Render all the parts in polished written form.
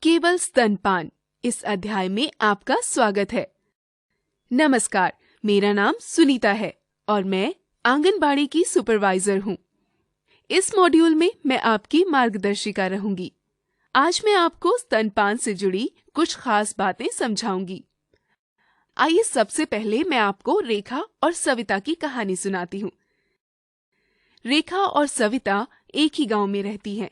केवल स्तनपान इस अध्याय में आपका स्वागत है। नमस्कार, मेरा नाम सुनीता है और मैं आंगनबाड़ी की सुपरवाइजर हूँ। इस मॉड्यूल में मैं आपकी मार्गदर्शिका रहूंगी। आज मैं आपको स्तनपान से जुड़ी कुछ खास बातें समझाऊंगी। आइए सबसे पहले मैं आपको रेखा और सविता की कहानी सुनाती हूँ। रेखा और सविता एक ही गांव में रहती हैं।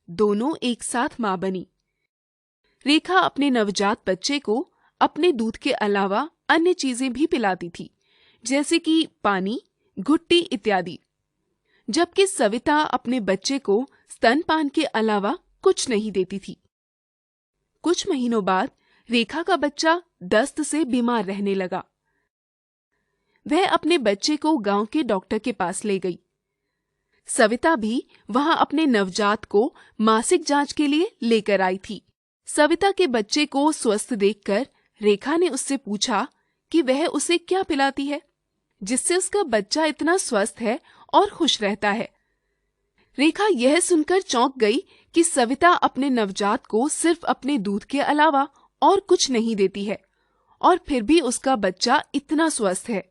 दोनों एक साथ माँ बनी। रेखा अपने नवजात बच्चे को अपने दूध के अलावा अन्य चीजें भी पिलाती थी, जैसे कि पानी, घुट्टी इत्यादि, जबकि सविता अपने बच्चे को स्तनपान के अलावा कुछ नहीं देती थी। कुछ महीनों बाद रेखा का बच्चा दस्त से बीमार रहने लगा। वह अपने बच्चे को गांव के डॉक्टर के पास ले गई। सविता भी वहां अपने नवजात को मासिक जांच के लिए लेकर आई थी। सविता के बच्चे को स्वस्थ देखकर रेखा ने उससे पूछा कि वह उसे क्या पिलाती है, जिससे उसका बच्चा इतना स्वस्थ है और खुश रहता है। रेखा यह सुनकर चौंक गई कि सविता अपने नवजात को सिर्फ अपने दूध के अलावा और कुछ नहीं देती है, और फिर भी उसका बच्चा इतना स्वस्थ है।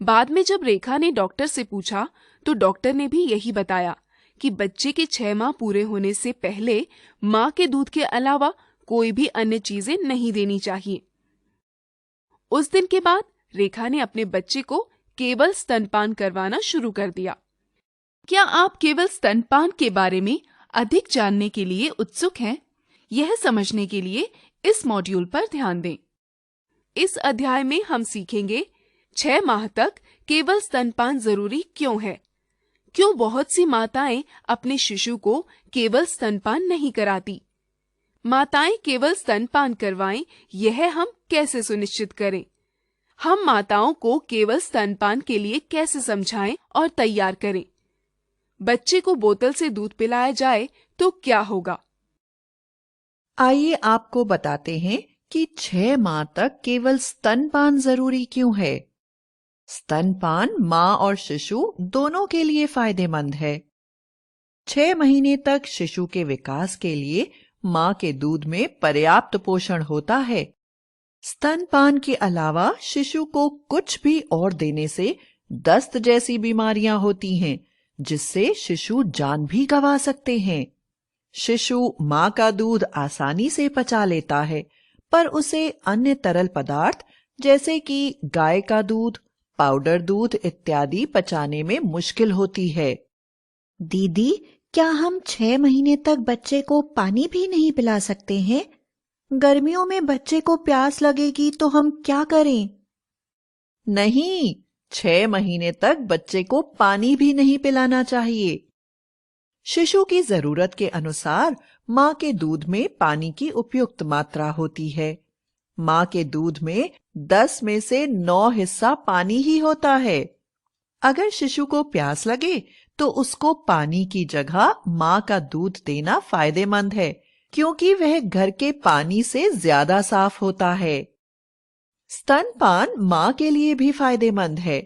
बाद में जब रेखा ने डॉक्टर से पूछा तो डॉक्टर ने भी यही बताया कि बच्चे के 6 माह पूरे होने से पहले माँ के दूध के अलावा कोई भी अन्य चीजें नहीं देनी चाहिए। उस दिन के बाद रेखा ने अपने बच्चे को केवल स्तनपान करवाना शुरू कर दिया। क्या आप केवल स्तनपान के बारे में अधिक जानने के लिए उत्सुक हैं? यह समझने के लिए इस मॉड्यूल पर ध्यान दें। इस अध्याय में हम सीखेंगे 6 माह तक केवल स्तनपान जरूरी क्यों है, क्यों बहुत सी माताएं अपने शिशु को केवल स्तनपान नहीं कराती, माताएं केवल स्तनपान करवाएं, यह हम कैसे सुनिश्चित करें, हम माताओं को केवल स्तनपान के लिए कैसे समझाएं और तैयार करें, बच्चे को बोतल से दूध पिलाया जाए तो क्या होगा। आइए आपको बताते हैं कि 6 माह तक केवल स्तनपान जरूरी क्यों है। स्तनपान माँ और शिशु दोनों के लिए फायदेमंद है। 6 महीने तक शिशु के विकास के लिए माँ के दूध में पर्याप्त पोषण होता है। स्तनपान के अलावा शिशु को कुछ भी और देने से दस्त जैसी बीमारियां होती हैं, जिससे शिशु जान भी गंवा सकते हैं। शिशु माँ का दूध आसानी से पचा लेता है, पर उसे अन्य तरल पदार्थ जैसे कि गाय का दूध, पाउडर दूध इत्यादि पचाने में मुश्किल होती है। दीदी, क्या हम 6 महीने तक बच्चे को पानी भी नहीं पिला सकते हैं? गर्मियों में बच्चे को प्यास लगेगी तो हम क्या करें? नहीं, 6 महीने तक बच्चे को पानी भी नहीं पिलाना चाहिए। शिशु की जरूरत के अनुसार माँ के दूध में पानी की उपयुक्त मात्रा होती है। माँ के दूध में 10 में से 9 हिस्सा पानी ही होता है। अगर शिशु को प्यास लगे तो उसको पानी की जगह माँ का दूध देना फायदेमंद है, क्योंकि वह घर के पानी से ज्यादा साफ होता है। स्तनपान माँ के लिए भी फायदेमंद है।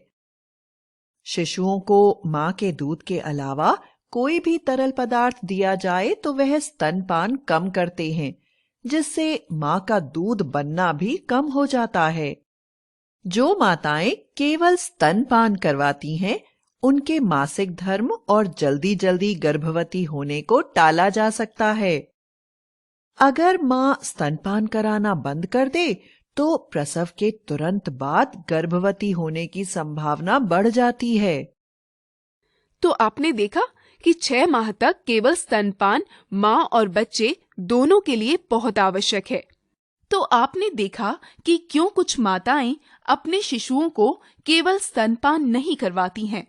शिशुओं को माँ के दूध के अलावा कोई भी तरल पदार्थ दिया जाए तो वह स्तनपान कम करते हैं, जिससे माँ का दूध बनना भी कम हो जाता है। जो माताएं केवल स्तनपान करवाती हैं, उनके मासिक धर्म और जल्दी जल्दी गर्भवती होने को टाला जा सकता है। अगर माँ स्तनपान कराना बंद कर दे तो प्रसव के तुरंत बाद गर्भवती होने की संभावना बढ़ जाती है। तो आपने देखा कि 6 माह तक केवल स्तनपान माँ और बच्चे दोनों के लिए बहुत आवश्यक है। तो आपने देखा कि क्यों कुछ माताएं अपने शिशुओं को केवल स्तनपान नहीं करवाती हैं।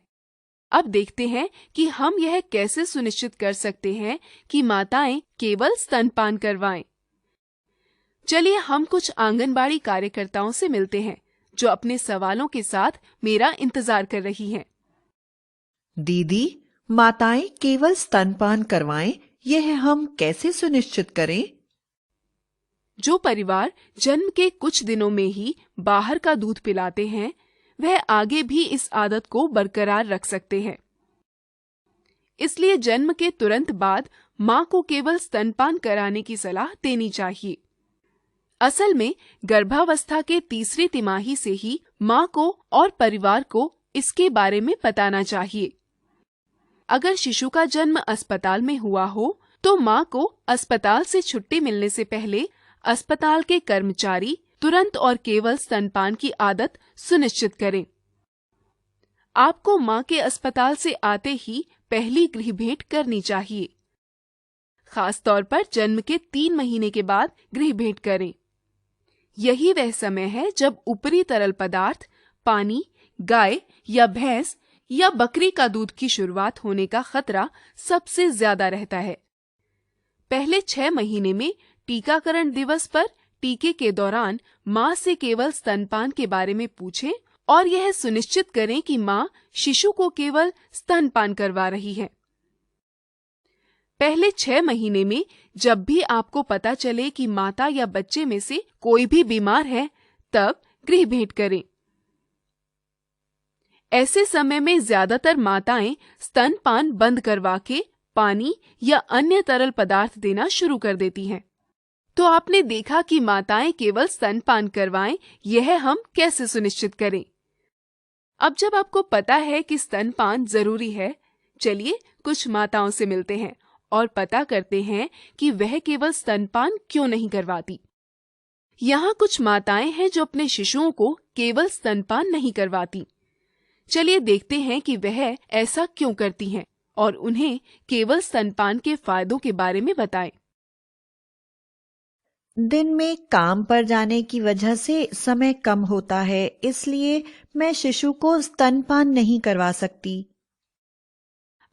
अब देखते हैं कि हम यह कैसे सुनिश्चित कर सकते हैं कि माताएं केवल स्तनपान करवाएं। चलिए हम कुछ आंगनबाड़ी कार्यकर्ताओं से मिलते हैं, जो अपने सवालों के साथ मेरा इंतजार कर रही हैं। दीदी, माताएं केवल स्तनपान करवाएं, यह हम कैसे सुनिश्चित करें? जो परिवार जन्म के कुछ दिनों में ही बाहर का दूध पिलाते हैं, वह आगे भी इस आदत को बरकरार रख सकते हैं। इसलिए जन्म के तुरंत बाद माँ को केवल स्तनपान कराने की सलाह देनी चाहिए। असल में गर्भावस्था के तीसरी तिमाही से ही माँ को और परिवार को इसके बारे में बताना चाहिए। अगर शिशु का जन्म अस्पताल में हुआ हो तो माँ को अस्पताल से छुट्टी मिलने से पहले अस्पताल के कर्मचारी तुरंत और केवल स्तनपान की आदत सुनिश्चित करें। आपको माँ के अस्पताल से आते ही पहली गृह भेंट करनी चाहिए। खास तौर पर जन्म के 3 महीने के बाद गृह भेंट करें। यही वह समय है जब ऊपरी तरल पदार्थ, पानी, गाय या भैंस या बकरी का दूध की शुरुआत होने का खतरा सबसे ज्यादा रहता है। पहले 6 महीने में टीकाकरण दिवस पर टीके के दौरान माँ से केवल स्तनपान के बारे में पूछें और यह सुनिश्चित करें कि माँ शिशु को केवल स्तनपान करवा रही है। पहले 6 महीने में जब भी आपको पता चले कि माता या बच्चे में से कोई भी बीमार है, तब गृह भेंट करें। ऐसे समय में ज्यादातर माताएं स्तनपान बंद करवा के पानी या अन्य तरल पदार्थ देना शुरू कर देती हैं। तो आपने देखा कि माताएं केवल स्तनपान करवाएं, यह हम कैसे सुनिश्चित करें? अब जब आपको पता है कि स्तनपान जरूरी है, चलिए कुछ माताओं से मिलते हैं और पता करते हैं कि वह केवल स्तनपान क्यों नहीं करवाती। यहाँ कुछ माताएं हैं जो अपने शिशुओं को केवल स्तनपान नहीं करवाती। चलिए देखते हैं कि वह ऐसा क्यों करती हैं और उन्हें केवल स्तनपान के फायदों के बारे में बताएं। दिन में काम पर जाने की वजह से समय कम होता है, इसलिए मैं शिशु को स्तनपान नहीं करवा सकती।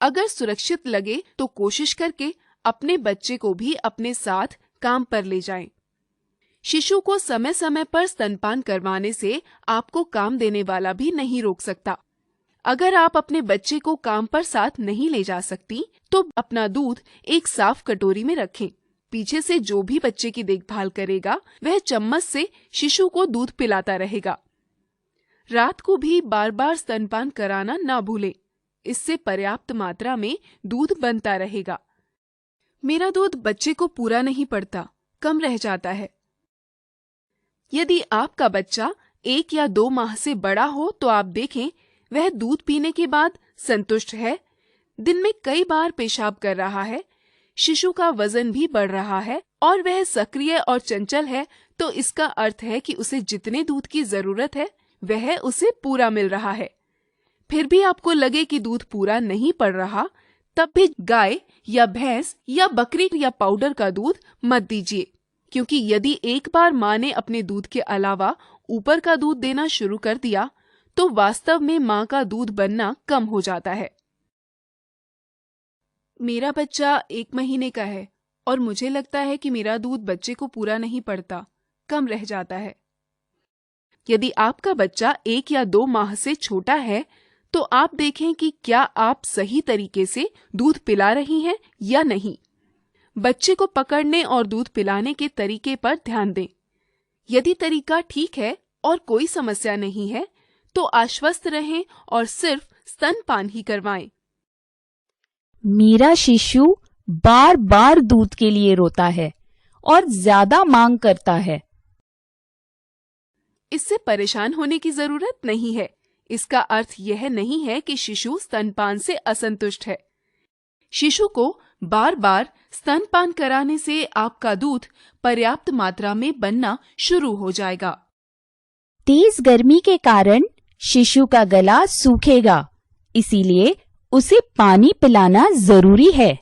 अगर सुरक्षित लगे तो कोशिश करके अपने बच्चे को भी अपने साथ काम पर ले जाएं। शिशु को समय समय पर स्तनपान करवाने से आपको काम देने वाला भी नहीं रोक सकता। अगर आप अपने बच्चे को काम पर साथ नहीं ले जा सकती तो अपना दूध एक साफ कटोरी में रखें। पीछे से जो भी बच्चे की देखभाल करेगा वह चम्मच से शिशु को दूध पिलाता रहेगा। रात को भी बार बार स्तनपान कराना ना भूलें। इससे पर्याप्त मात्रा में दूध बनता रहेगा। मेरा दूध बच्चे को पूरा नहीं पड़ता, कम रह जाता है। यदि आपका बच्चा 1 या 2 माह से बड़ा हो तो आप देखें वह दूध पीने के बाद संतुष्ट है, दिन में कई बार पेशाब कर रहा है, शिशु का वजन भी बढ़ रहा है और वह सक्रिय और चंचल है, तो इसका अर्थ है कि उसे जितने दूध की जरूरत है वह उसे पूरा मिल रहा है। फिर भी आपको लगे कि दूध पूरा नहीं पड़ रहा, तब भी गाय या भैंस या बकरी या पाउडर का दूध मत दीजिए, क्योंकि यदि एक बार माँ ने अपने दूध के अलावा ऊपर का दूध देना शुरू कर दिया तो वास्तव में माँ का दूध बनना कम हो जाता है। मेरा बच्चा 1 महीने का है और मुझे लगता है कि मेरा दूध बच्चे को पूरा नहीं पड़ता, कम रह जाता है। यदि आपका बच्चा 1 या 2 माह से छोटा है तो आप देखें कि क्या आप सही तरीके से दूध पिला रही हैं या नहीं। बच्चे को पकड़ने और दूध पिलाने के तरीके पर ध्यान दें। यदि तरीका ठीक है और कोई समस्या नहीं है तो आश्वस्त रहें और सिर्फ स्तनपान ही करवाएं। मेरा शिशु बार बार दूध के लिए रोता है और ज्यादा मांग करता है। इससे परेशान होने की जरूरत नहीं है। इसका अर्थ यह नहीं है कि शिशु स्तनपान से असंतुष्ट है। शिशु को बार बार स्तनपान कराने से आपका दूध पर्याप्त मात्रा में बनना शुरू हो जाएगा। तेज गर्मी के कारण शिशु का गला सूखेगा, इसीलिए उसे पानी पिलाना जरूरी है।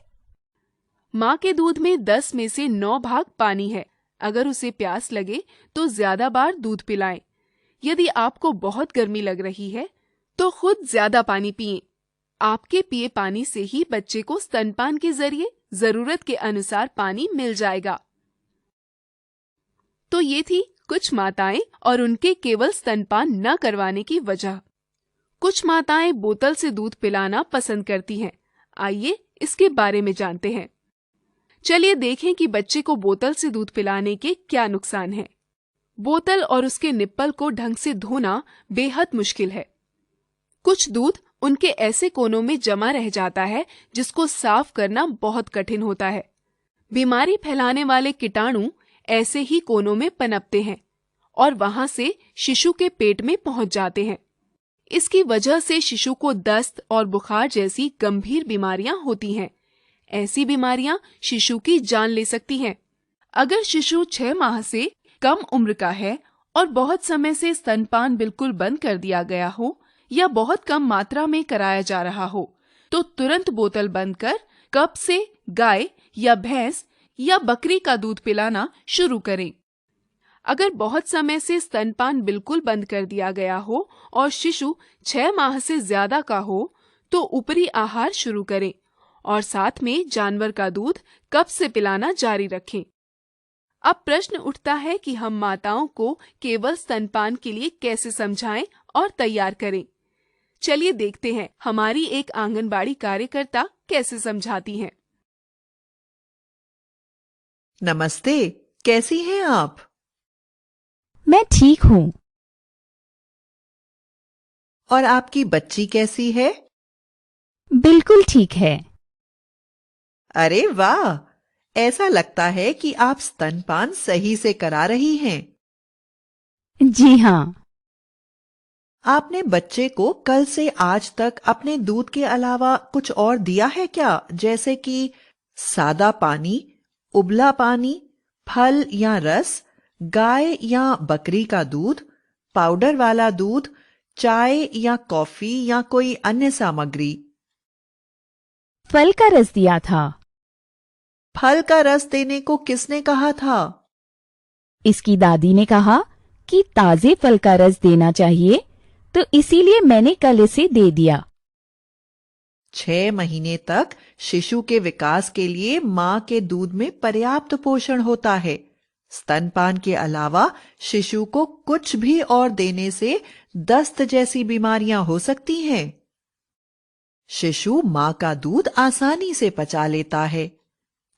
माँ के दूध में 10 में से 9 भाग पानी है। अगर उसे प्यास लगे तो ज्यादा बार दूध पिलाएं। यदि आपको बहुत गर्मी लग रही है तो खुद ज्यादा पानी पिएं। आपके पिए पानी से ही बच्चे को स्तनपान के जरिए जरूरत के अनुसार पानी मिल जाएगा। तो ये थी कुछ माताएं और उनके केवल स्तनपान न करवाने की वजह। कुछ माताएं बोतल से दूध पिलाना पसंद करती हैं। आइए इसके बारे में जानते हैं। चलिए देखें कि बच्चे को बोतल से दूध पिलाने के क्या नुकसान हैं। बोतल और उसके निप्पल को ढंग से धोना बेहद मुश्किल है। कुछ दूध उनके ऐसे कोनों में जमा रह जाता है जिसको साफ करना बहुत कठिन होता है। बीमारी फैलाने वाले कीटाणु ऐसे ही कोनों में पनपते हैं और वहां से शिशु के पेट में पहुंच जाते हैं। इसकी वजह से शिशु को दस्त और बुखार जैसी गंभीर बीमारियां होती हैं। ऐसी बीमारियां शिशु की जान ले सकती हैं। अगर शिशु 6 माह से कम उम्र का है और बहुत समय से स्तनपान बिल्कुल बंद कर दिया गया हो या बहुत कम मात्रा में कराया जा रहा हो, तो तुरंत बोतल बंद कर कब से गाय या भैंस या बकरी का दूध पिलाना शुरू करें। अगर बहुत समय से स्तनपान बिल्कुल बंद कर दिया गया हो और शिशु 6 माह से ज्यादा का हो, तो ऊपरी आहार शुरू करें और साथ में जानवर का दूध कब से पिलाना जारी रखें। अब प्रश्न उठता है कि हम माताओं को केवल स्तनपान के लिए कैसे समझाएं और तैयार करें। चलिए देखते हैं हमारी एक आंगनबाड़ी कार्यकर्ता कैसे समझाती हैं। नमस्ते, कैसी हैं आप? मैं ठीक हूँ। और आपकी बच्ची कैसी है? बिल्कुल ठीक है। अरे वाह, ऐसा लगता है कि आप स्तनपान सही से करा रही हैं। जी हाँ। आपने बच्चे को कल से आज तक अपने दूध के अलावा कुछ और दिया है क्या? जैसे कि सादा पानी, उबला पानी, फल या रस, गाय या बकरी का दूध, पाउडर वाला दूध, चाय या कॉफी या कोई अन्य सामग्री? फल का रस दिया था। फल का रस देने को किसने कहा था? इसकी दादी ने कहा कि ताजे फल का रस देना चाहिए, तो इसीलिए मैंने कल इसे दे दिया। 6 महीने तक शिशु के विकास के लिए मां के दूध में पर्याप्त पोषण होता है। स्तनपान के अलावा शिशु को कुछ भी और देने से दस्त जैसी बीमारियां हो सकती हैं। शिशु मां का दूध आसानी से पचा लेता है।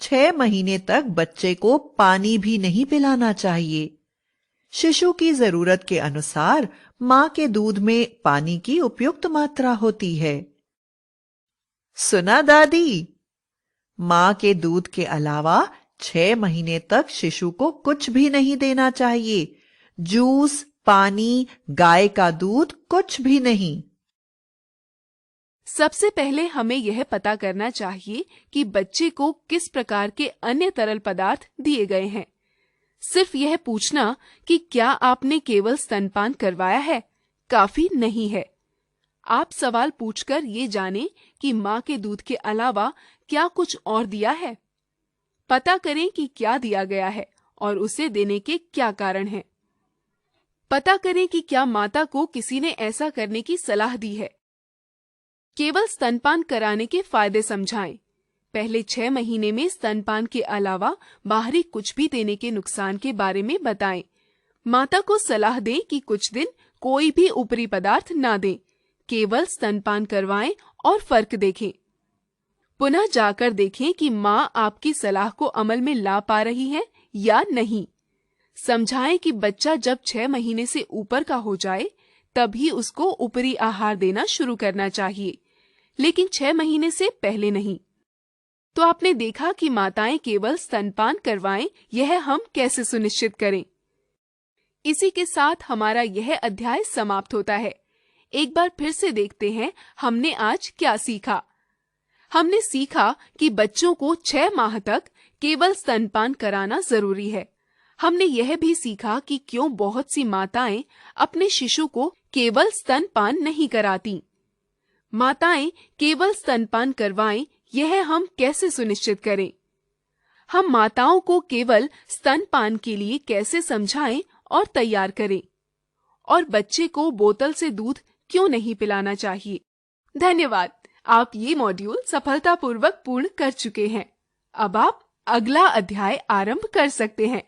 6 महीने तक बच्चे को पानी भी नहीं पिलाना चाहिए। शिशु की जरूरत के अनुसार मां के दूध में पानी की उपयुक्त मात्रा होती है। सुना दादी? मां के दूध के अलावा 6 महीने तक शिशु को कुछ भी नहीं देना चाहिए। जूस, पानी, गाय का दूध, कुछ भी नहीं। सबसे पहले हमें यह पता करना चाहिए कि बच्चे को किस प्रकार के अन्य तरल पदार्थ दिए गए हैं। सिर्फ यह पूछना कि क्या आपने केवल स्तनपान करवाया है, काफी नहीं है। आप सवाल पूछकर ये जानें कि मां के दूध के अलावा क्या कुछ और दिया है। पता करें कि क्या दिया गया है और उसे देने के क्या कारण हैं। पता करें कि क्या माता को किसी ने ऐसा करने की सलाह दी है। केवल स्तनपान कराने के फायदे समझाएं। पहले 6 महीने में स्तनपान के अलावा बाहरी कुछ भी देने के नुकसान के बारे में बताएं। माता को सलाह दें कि कुछ दिन कोई भी ऊपरी पदार्थ ना दें, केवल स्तनपान करवाएं और फर्क देखें। पुनः जाकर देखें कि मां आपकी सलाह को अमल में ला पा रही है या नहीं। समझाएं कि बच्चा जब 6 महीने से ऊपर का हो जाए तभी उसको ऊपरी आहार देना शुरू करना चाहिए, लेकिन 6 महीने से पहले नहीं। तो आपने देखा कि माताएं केवल स्तनपान करवाएं, यह हम कैसे सुनिश्चित करें। इसी के साथ हमारा यह अध्याय समाप्त होता है। एक बार फिर से देखते हैं हमने आज क्या सीखा। हमने सीखा कि बच्चों को 6 माह तक केवल स्तनपान कराना जरूरी है। हमने यह भी सीखा कि क्यों बहुत सी माताएं अपने शिशु को केवल स्तनपान नहीं कराती। माताएं केवल स्तनपान करवाएं, यह हम कैसे सुनिश्चित करें। हम माताओं को केवल स्तनपान के लिए कैसे समझाएं और तैयार करें, और बच्चे को बोतल से दूध क्यों नहीं पिलाना चाहिए। धन्यवाद, आप ये मॉड्यूल सफलतापूर्वक पूर्ण कर चुके हैं। अब आप अगला अध्याय आरंभ कर सकते हैं।